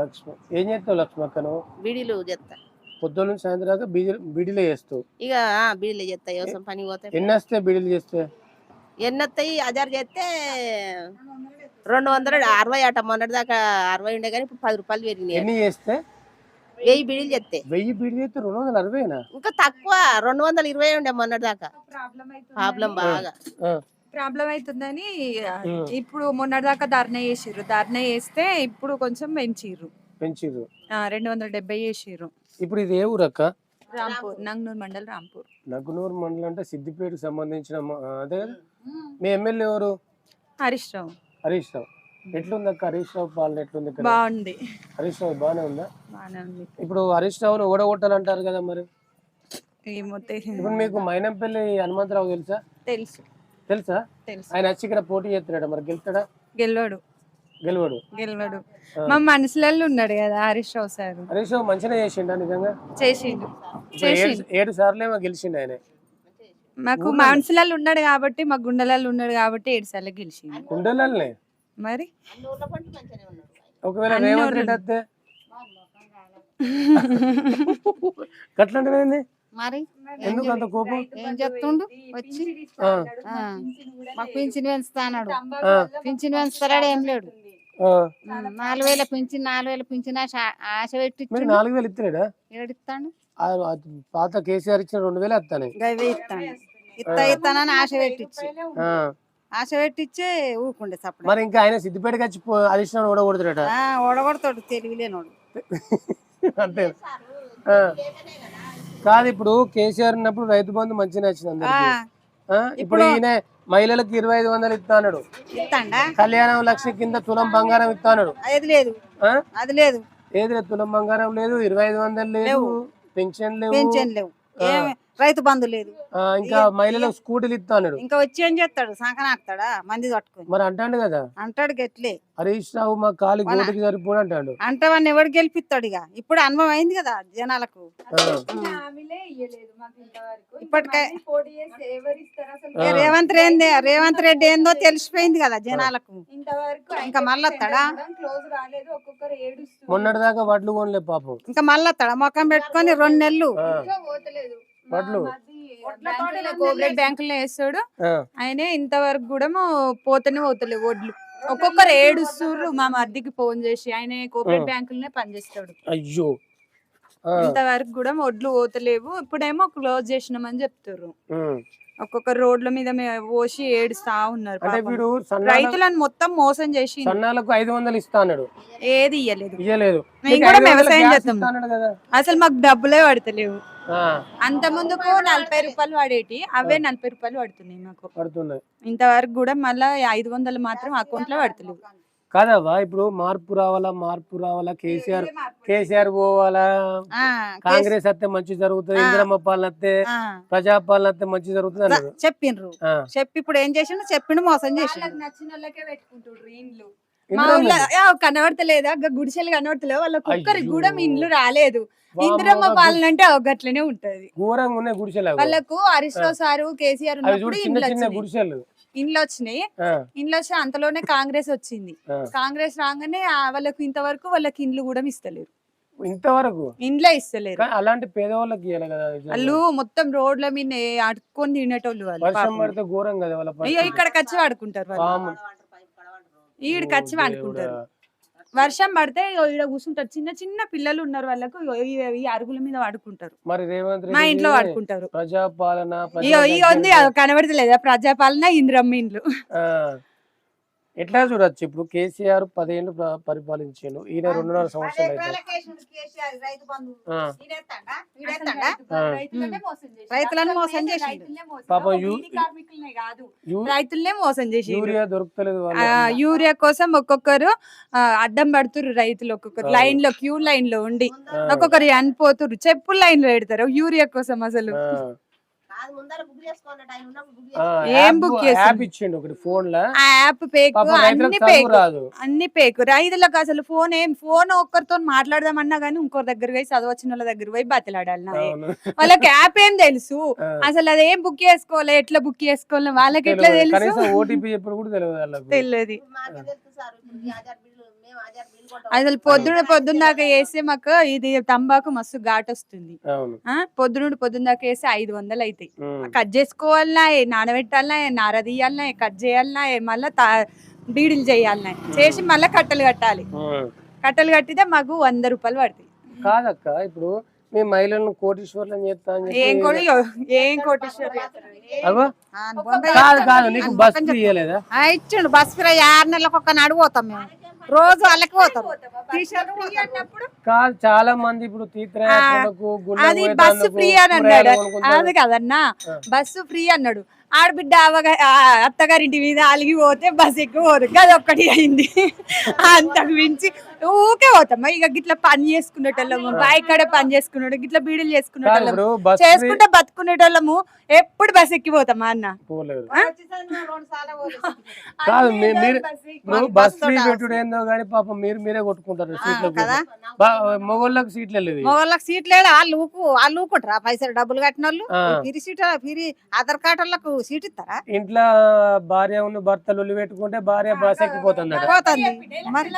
లక్ష్మి ఏం చేస్తావు లక్ష్మి అక్క నువ్వు? బీడీలు చేస్తా. పొద్దున్న నుంచి సాయంత్రం దాకా బీడీలే చేస్తావు? ఇక బీడీలు చేస్తా. వ్యవసాయం పని పోతే ఎన్ని వస్తాయి బీడీలు చేస్తే? ఎన్ని వస్తాయి? 1000 చేస్తే 260 అట. మొన్నటి దాకా 60 ఉండే కానీ ఇప్పుడు 10 రూపాయలు పెరిగినాయి. ఎన్ని చేస్తే? 1000 బీడీలు చేస్తే. 1000 బీడీలు చేస్తే 260 ఇంకా తక్కువ. 220 ఉండే మొన్నటి దాకా. ప్రాబ్లం బాగా ప్రాబ్లం అవుతుందని ఇప్పుడు మొన్నటిదాకా ధర్నా చేసిర్రు. ధర్నా చేస్తే ఇప్పుడు కొంచెం పెంచిర్రు 270 చేసిర్రు. ఇప్పుడు ఇది ఏ ఊరు అక్క? రాంపూర్, నంగనూరు మండల్ రాంపూర్. నంగనూరు మండలం అంటే సిద్దిపేటకు సంబంధించిన అదే కదా. మీ ఎమ్మెల్యే ఎవరు? హరీష్ రావు. హరీష్ రావు ఎట్లుంది అక్క? హరీష్ రావు పాలన ఎట్లుంది? బాగుంది. హరీష్ రావు బాగానే ఉందా? బాగానే ఉంది. ఇప్పుడు హరీష్ రావును ఓడగొట్టాలంటారు కదా, మరి ఏమో ఇప్పుడు మీకు మైనంపల్లి హనుమంతరావు తెలుసా? తెలుసు. తెలుసా? ఆయన వచ్చి ఇక్కడ పోటీ చేస్తున్నాడు, మరి గెలుస్తాడా? గెలవడు. మా మనసులలో ఉన్నాడు కదా హరీష్ రావు సార్. హరీష్ రావు మంచిగా చేసిండా? నిజంగా చేసిండు. 7 సార్లు ఏమో గెలిచిండు ఆయన. మాకు మనసులలో ఉన్నాడు కాబట్టి, మా గుండెలలో ఉన్నాడు కాబట్టి 7 సార్లు గెలిచిండు. గుండెలనే మరి ఒకవేళ రేవంత్ రెడ్డి వస్తే గట్లంటే మరి ఎందుకు అంత కోపం? ఏం చెప్తుండు వచ్చి మాకు పింఛన్ పెంచుతాడు. పింఛన్ పెంచుతాడు ఏం లేడు. 4000 పింఛన్ 4000 పింఛన్ ఆశ పెట్టి 4000 ఇస్తాడా? ఏడిస్తాడు. పాత కేసీఆర్ ఇచ్చిన 2000 వస్తానే ఇస్తానని ఆశ పెట్టించే ఊకుండే సప్పుడు. మరి ఇంకా ఆయన సిద్దిపేటకి వచ్చి అధిష్టానం ఓడగొడతాడట. ఓడగొడతాడు తెలివిలేనోడు. అంతే కాదు. ఇప్పుడు కేసీఆర్ ఉన్నప్పుడు రైతు బంధు మంచిగా నచ్చింది అందరికి. ఇప్పుడు ఈయన మహిళలకు 2500 ఇస్తాడు. కళ్యాణం 1,00,000 కింద తులం బంగారం ఇస్తాడు. అది లేదు. ఏది లేదు, తులం బంగారం లేదు, 2500 లేదు, పెన్షన్ లేవు, రైతు బంధు లేదు. ఇంకా మహిళలకు స్కూటీలు ఇస్తాడు. ఇంకా వచ్చి ఏం చేస్తాడు? సంకనాకుతాడా మంది పట్టుకుని? మరి అంటాడు కదా, అంటాడు గట్లే. హరీష్ రావు మా కాలి గోటికి సరిపోడు అంటాడు. అంటవన్నీ ఎవడు గెలిపిస్తాడు? ఇక ఇప్పుడు అనుభవం అయింది కదా జనాలకు. రేవంత్ రెడ్డి ఏందో తెలిసిపోయింది కదా జనాలకు. ఇంకా మళ్ళొస్తాడా? మొన్నటి దాకా వడ్లు కొనలే పాపం. ఇంకా మళ్ళొస్తాడా? మొఖం పెట్టుకొని 2 నెలలు వడ్లు కోఆపరేటివ్ బ్యాంకుల్లో వేస్తాడు ఆయన. ఇంతవరకు కూడా పోతలేవు వడ్లు. ఒక్కొక్కరు ఏడుస్తుర్రు. మా మధ్యకి ఫోన్ చేసి ఆయన కోఆపరేటివ్ బ్యాంకులనే పనిచేస్తాడు. అయ్యో, ఇంతవరకు కూడా వడ్లు పోతలేవు. ఇప్పుడేమో క్లోజ్ చేసినామని చెప్తారు. ఒక్కొక్క రోడ్ల మీద పోసి ఏడుస్తా ఉన్నారు. రైతులను మొత్తం మోసం చేసి సన్నాలకు 500 ఇస్తాడు. ఏది ఇయ్యలేదు. మేము కూడా వ్యవసాయం చేస్తాం. అసలు మాకు డబ్బులే పడతలేవు. అంత ముందుకు 40 రూపాయలు పడేటి, అవే 40 రూపాయలు పడుతున్నాయి మాకు. ఇంతవరకు కూడా మళ్ళా 500 మాత్రం అకౌంట్ లో పడతలేవు. కాదవ్వా, ఇప్పుడు మార్పు రావాలా, కేసీఆర్ పోవాలా, కాంగ్రెస్ వస్తే మంచి జరుగుతుంది, ఇందిరమ్మ పాలన వస్తే, ప్రజాపాలన వస్తే మంచి జరుగుతుంది అన్నారు. చెప్పిండ్రు. చెప్పి ఇప్పుడు ఏం చేసిండు? చెప్పిండు మోసం చేసిండు. నచ్చిన వాళ్ళకే పెట్టుకుంటుండ్రు ఇండ్లు. మా ఊళ్ళో కనబడతలేదా? గుడిసెలు కనబడతలేవు. వాళ్ళ కుక్కరికి కూడా మీ ఇండ్లు రాలేదు. ఇందిరమ్మ పాలన అంటే గట్లనే ఉంటది. వాళ్ళకు హరీష్ రావు సారు కేసీఆర్ ఉన్నప్పుడు ఇండ్లు వచ్చినాయి. అంతలోనే కాంగ్రెస్ వచ్చింది. కాంగ్రెస్ రాగానే వాళ్ళకు ఇంతవరకు వాళ్ళకి ఇండ్లు కూడా ఇస్తలేరు. ఇండ్లే ఇస్తలేరు. అలాంటి పేదవాళ్ళకి వాళ్ళు మొత్తం రోడ్ల మీద అడుక్కొని తినేటోళ్ళు. వాళ్ళు ఇక్కడికి వచ్చి వాడుకుంటారు. ఈడికి వచ్చి వాడుకుంటారు. వర్షం పడితే ఈడ కూర్చుంటారు. చిన్న చిన్న పిల్లలు ఉన్నారు, వాళ్ళకు ఈ అరుగుల మీద వాడుకుంటారు. మరి రేవంత్ రెడ్డి మా ఇంట్లో వాడుకుంటారు. ప్రజాపాలన ఉంది కనబడతలేదా? ప్రజాపాలన, ఇందిరమ్మ ఇండ్లు. ఎట్లా చూడొచ్చు? ఇప్పుడు కేసీఆర్ 10 ఏళ్ళు పరిపాలించాను, ఈయన 2.5 సంవత్సరాలు రైతులను మోసం చేసి పాపం రైతులనే మోసం చేసి యూరియా దొరుకుతలేదు. యూరియా కోసం ఒక్కొక్కరు అడ్డం పడుతురు. రైతులు ఒక్కొక్కరు లైన్ లో క్యూ లైన్ లో ఉండి ఒక్కొక్కరు చనిపోతురు. చెప్పులు లైన్ లో పెడతారు యూరియా కోసం. అసలు ఏం బుక్ చేసిండు? ఒకటి ఫోన్ లో యాప్ పేకు, అన్ని పేకు. రైతులకు అసలు ఫోన్ ఒక్కరితో మాట్లాడదామన్నా గానీ ఇంకొకరి దగ్గర పోయి చదవచ్చిన వాళ్ళ దగ్గర పోయి బతిలాడాలి. వాళ్ళకి యాప్ ఏం తెలుసు? అసలు అదేం బుక్ చేసుకోవాలి, ఎట్లా బుక్ చేసుకోవాలి వాళ్ళకి ఎట్లా తెలుసు? ఓటీపీ ఎప్పుడు కూడా తెలియదు. తెలియదు. అసలు పొద్దున్న దాకా వేస్తే మాకు ఇది తంబాకు మస్తు ఘాటు వస్తుంది. అవును పొద్దున్న దాకా వేస్తే 500 అవుతాయి. ఉమ్. కట్ చేసుకోవాలన్నా నానబెట్టాలన్నా నార తీయాలన్నా కట్ చేయాలన్నా మళ్ళా బీడీలు చేయాలన్నా చేసి మళ్ళీ కట్టలు కట్టాలి. కట్టలు కట్టితే మాకు 100 రూపాయలు పడుతుంది. కాదక్క ఇప్పుడు మీ మహిళలను కోటీశ్వర్లను చేస్తా అని చెప్పి ఏం కోటేశ్వర అగో కాదు కాదు నీకు బస్ ఫ్రీ ఇయ్యలేదా? ఇచ్చిండు బస్ ఫ్రీ 6 నెలలకు ఒక్క అడిగిపోతాం మేము, రోజు వాళ్ళకి పోతాం. కాదు చాలా మంది ఇప్పుడు తీర్థయాత్రలకు అది బస్సు ఫ్రీ అని అన్నాడు. అది కదన్నా బస్సు ఫ్రీ అన్నాడు. ఆడబిడ్డ అత్తగారింటి మీద అలిగిపోతే బస్ ఎక్కువ అది ఒక్కటి అయింది. అంతకు మించి ఊకే పోతాం. ఇక గిట్లా పని చేసుకునేటోళ్ళము, బాయ్ కాడ పని చేసుకునేటోళ్ళు, గిట్లా బీడీలు చేసుకునేటోళ్ళము, చేసుకుంటే బతుకునేటోళ్ళము ఎప్పుడు బస్ ఎక్కిపోతామా అన్న? కాదు మీరు బస్ ఫ్రీ పెట్టుడు ఏందో గానీ పాపం మీరే కొట్టుకుంటారు సీట్లకు. మొగోళ్ళకి సీట్లు లేదు. మొగోళ్ళకి సీట్లు లేదు. వాళ్ళు ఊకుంటారా? పైసలు డబ్బులు కట్టిన వాళ్ళు ఫిరి ఆధార్ కార్డు వాళ్ళకు సీట్ ఇస్తారా? ఇంట్లో భార్య ఉన్న భర్తలు పెట్టుకుంటే భార్య బస్ ఎక్కిపోతుంది. మరి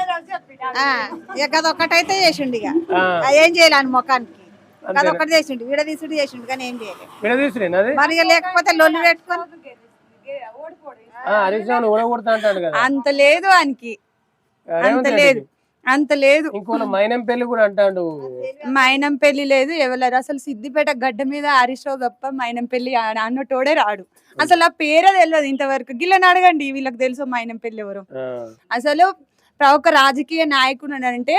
గదొక్కటైతే చేసిండు. ఇక ఏం చేయాలని ముఖానికి గదొక్కటి చేసిండు, విడదీసుడు చేసిండు కానీ ఏం చేయలేదు. మరి లేకపోతే లొల్లి పెట్టుకొని ఓడగొడతా అంటాడు కదా. అంత లేదు ఆయనకి, అంత లేదు. ఇంకో మైనం పెళ్లి కూడా అంటాడు. మైనం పెళ్లి లేదు ఎవరు అసలు. సిద్దిపేట గడ్డ మీద హరీష్ రావు తప్ప మైనం పెళ్లి అన్నటోడే రాడు. అసలు ఆ పేరే తెలియదు ఇంతవరకు. గిల్లని అడగండి, వీళ్ళకి తెలుసు మైనం పెళ్లి ఎవరు. అసలు ఒక రాజకీయ నాయకుడు అంటే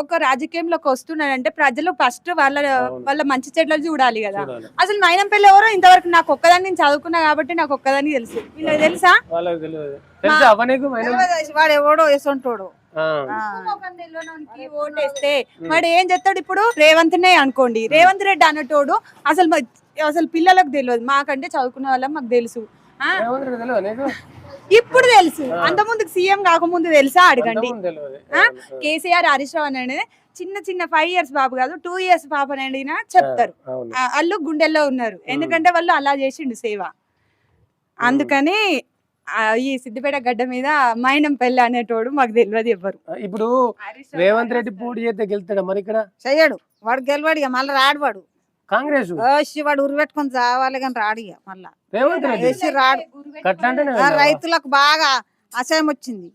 ఒక రాజకీయంలోకి వస్తున్నాడంటే ప్రజలు ఫస్ట్ వాళ్ళ మంచి చెడ్డలు చూడాలి కదా. అసలు మైనంపల్లి ఎవరో ఇంతవరకు నాకు ఒక్కదాన్ని, నేను చదువుకున్నా కాబట్టి నాకు ఒక్కదాన్ని తెలుసు. వీళ్ళకి తెలుసా? వాడు ఎవడో వేసుంటాడు. ఓటేస్తే వాడు ఏం చేస్తాడు? ఇప్పుడు రేవంత్ నే అనుకోండి, రేవంత్ రెడ్డి అన్నటోడు అసలు పిల్లలకు తెలియదు. మాకంటే చదువుకున్న వాళ్ళం మాకు తెలుసు. ఇప్పుడు తెలుసు, అంత ముందుకు సీఎం కాకముందు తెలుసా అడగండి. కేసీఆర్ హరీష్ రావు అనేది చిన్న 5 years బాబు కాదు 2 years పాప అడిగినా చెప్తారు. వాళ్ళు గుండెల్లో ఉన్నారు, ఎందుకంటే వాళ్ళు అలా చేసిండు సేవ. అందుకని ఈ సిద్దిపేట గడ్డ మీద మైనం పెళ్లి అనేటోడు మాకు తెలియదు ఎవరు. ఇప్పుడు రేవంత్ రెడ్డి పోటీ చేస్తే గెలుస్తాడు, మరి ఇక్కడ చెయ్యడు. వాడు గెలవాడు, ఇక మళ్ళీ రాడు. వాడు కాంగ్రెస్ వాడు ఉరిపెట్టుకొని చావాలి కానీ రాడు. ఇక మళ్ళా రేవంత్ రెడ్డి రాడు. రైతులకు బాగా అసహ్యం వచ్చింది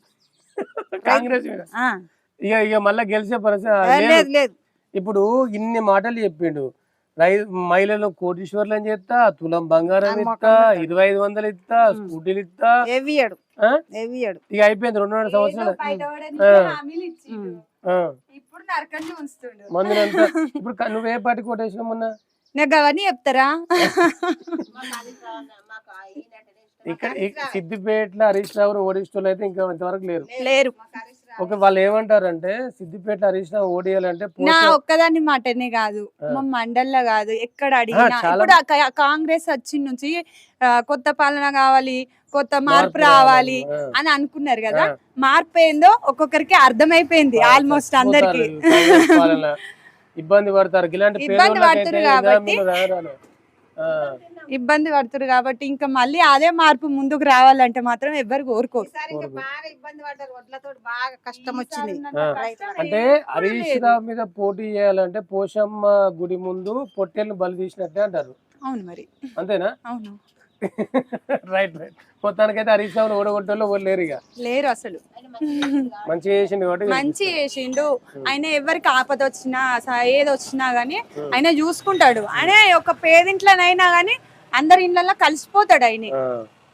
కాంగ్రెస్. ఇక మళ్ళా గెలిచే పరిస్థితి లేదు. ఇప్పుడు ఇన్ని మాటలు చెప్పిండు. మహిళలు కోటీశ్వర్లను చేస్తా, తులం బంగారం ఇస్తా, 2500 ఇస్తా, స్కూటీలు ఇస్తా. ఇక అయిపోయింది 2.5 సంవత్సరాలు. మందులంతా ఇప్పుడు నువ్వే పార్టీ కోటేసినావు మొన్న? నాకు అవన్నీ చెప్తారా? ఇక్కడ సిద్దిపేటలో హరీష్ రావు ఓడిస్టోళ్ళు అయితే ఇంకా ఇంతవరకు లేరు. ఓకే, వాళ్ళు ఏమంటారంటే సిద్దిపేట హరీష్ రావు ఓడియాలంటే నా ఒక్కదాన్ని మాటనే కాదు, మా మండల్లో కాదు, ఎక్కడ అడిగినా ఇప్పుడు కాంగ్రెస్ వచ్చి నుంచి కొత్త పాలన కావాలి, కొత్త మార్పు రావాలి అని అనుకున్నారు కదా. మార్పు ఏందో ఒక్కొక్కరికి అర్థమైపోయింది ఆల్మోస్ట్ అందరికి. ఇబ్బంది పడతారు కాబట్టి ఇంకా మళ్ళీ అదే మార్పు ముందుకు రావాలంటే మాత్రం ఎవ్వరు కోరుకోరు. కష్టం వచ్చింది. అంటే హరీష్ రావు మీద పోటీ చేయాలంటే పోషమ్మ గుడి ముందు పొట్టేళ్ళను బలి తీసినట్టే అంటారు. అవును మరి, అంతేనా? అవును. రైట్. మొత్తానికైతే హరీష్ రావు ఓడగొట్టేళ్ళు లేరు, ఇక లేరు అసలు. మంచి చేసిండు ఆయన. ఎవరికి ఆపద వచ్చినా ఏది వచ్చినా గానీ ఆయన చూసుకుంటాడు. ఆయన ఒక పేదింట్లోనైనా గానీ అందరి ఇళ్ళల్లో కలిసిపోతాడు ఆయన.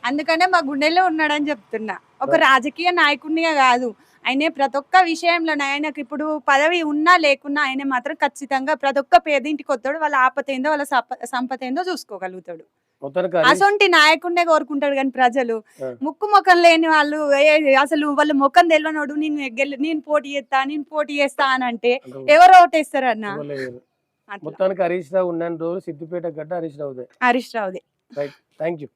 అందుకనే మా గుండెల్లో ఉన్నాడని చెప్తున్నా. ఒక రాజకీయ నాయకుడినిగా కాదు, ఆయన ప్రతి ఒక్క విషయంలో ఆయనకు ఇప్పుడు పదవి ఉన్నా లేకున్నా ఆయన మాత్రం ఖచ్చితంగా ప్రతి ఒక్క పేదింటికి వస్తాడు. వాళ్ళ ఆపత ఏందో వాళ్ళ సంపద ఏందో చూసుకోగలుగుతాడు. అసొంటి నాయకుడినే కోరుకుంటాడు. కానీ ప్రజలు ముక్కు ముఖం లేని వాళ్ళు, అసలు వాళ్ళ ముఖం తెలియనోడు నేను పోటీ చేస్తా అని అంటే ఎవరు ఓటేస్తారన్న? మొత్తానికి హరీష్ రావు ఉన్న రోజు సిద్దిపేట గడ్డ హరీష్ రావుదే. Right, thank you.